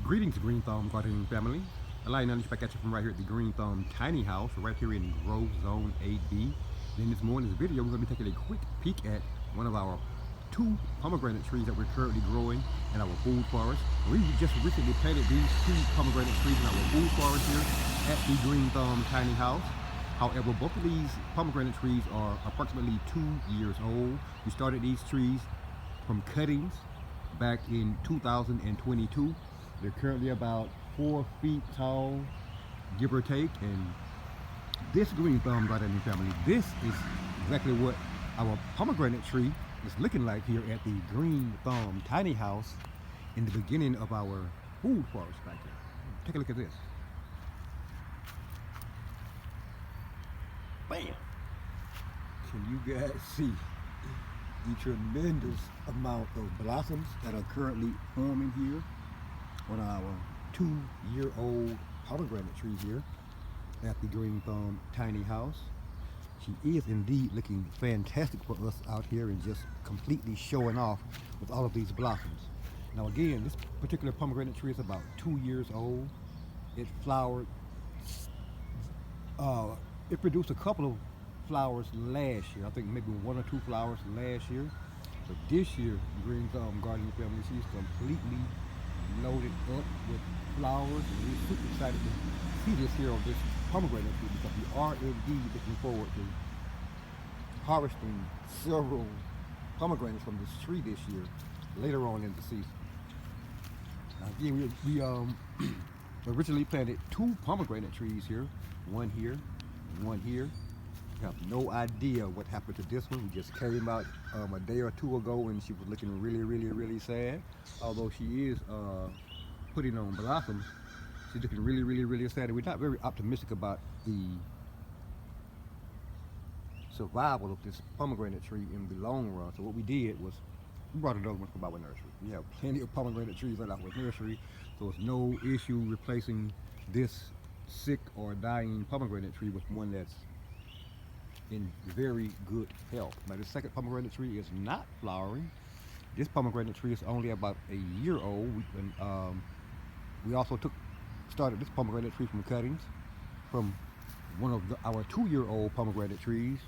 Greetings, Green Thumb Gardening family. Allow you back at you from right here at the Green Thumb Tiny House, right here in Grove Zone 8B. In this morning's video, we're going to be taking a quick peek at one of our two pomegranate trees that we're currently growing in our food forest. We just recently planted these two pomegranate trees in our food forest here at the Green Thumb Tiny House. However, both of these pomegranate trees are approximately 2 years old. We started these trees from cuttings back in 2022. They're currently about 4 feet tall, give or take, and this Green Thumb Gardening family, this is exactly what our pomegranate tree is looking like here at the Green Thumb Tiny House in the beginning of our food forest back here. Take a look at this. Bam! Can you guys see the tremendous amount of blossoms that are currently forming here on our 2-year-old pomegranate tree here at the Green Thumb Tiny House? She is indeed looking fantastic for us out here and just completely showing off with all of these blossoms. Now again, this particular pomegranate tree is about 2 years old. It flowered, it produced a couple of flowers last year. I think maybe 1 or 2 flowers last year. But this year, Green Thumb Gardening family, she's completely loaded up with flowers, and we're super excited to see this here on this pomegranate tree because we are indeed looking forward to harvesting several pomegranates from this tree this year later on in the season. Now again, we originally planted 2 pomegranate trees here, one here, one here. We have no idea what happened to this one. We just came out a day or 2 ago and she was looking really sad. Although she is putting on blossoms, she's looking really sad. And we're not very optimistic about the survival of this pomegranate tree in the long run. So what we did was we brought it over from our nursery. We have plenty of pomegranate trees at our nursery, so it's no issue replacing this sick or dying pomegranate tree with one that's in very good health. Now the second pomegranate tree is not flowering. This pomegranate tree is only about a year old. We also started this pomegranate tree from cuttings from one of our 2-year-old pomegranate trees.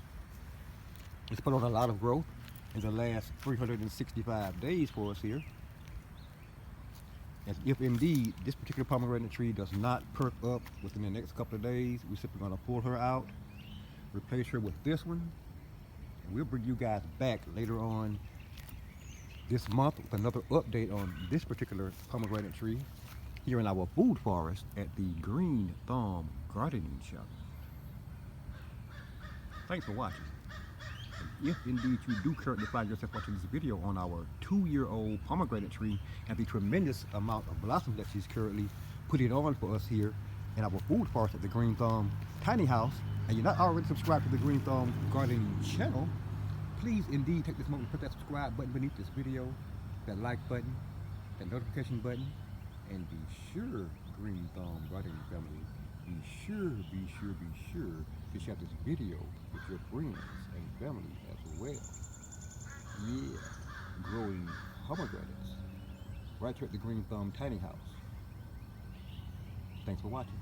It's put on a lot of growth in the last 365 days for us here. As if indeed this particular pomegranate tree does not perk up within the next couple of days, we're simply going to pull her out, replace her with this one, and we'll bring you guys back later on this month with another update on this particular pomegranate tree here in our food forest at the Green Thumb Gardening Shop. Thanks for watching. And if indeed you do currently find yourself watching this video on our 2-year-old pomegranate tree and the tremendous amount of blossom that she's currently putting on for us here in our food forest at the Green Thumb Tiny House, and you're not already subscribed to the Green Thumb Gardening channel, please indeed take this moment to put that subscribe button beneath this video, that like button, that notification button, and be sure, Green Thumb Gardening family, be sure to share this video with your friends and family as well. Yeah, growing pomegranates right here at the Green Thumb Tiny House. Thanks for watching.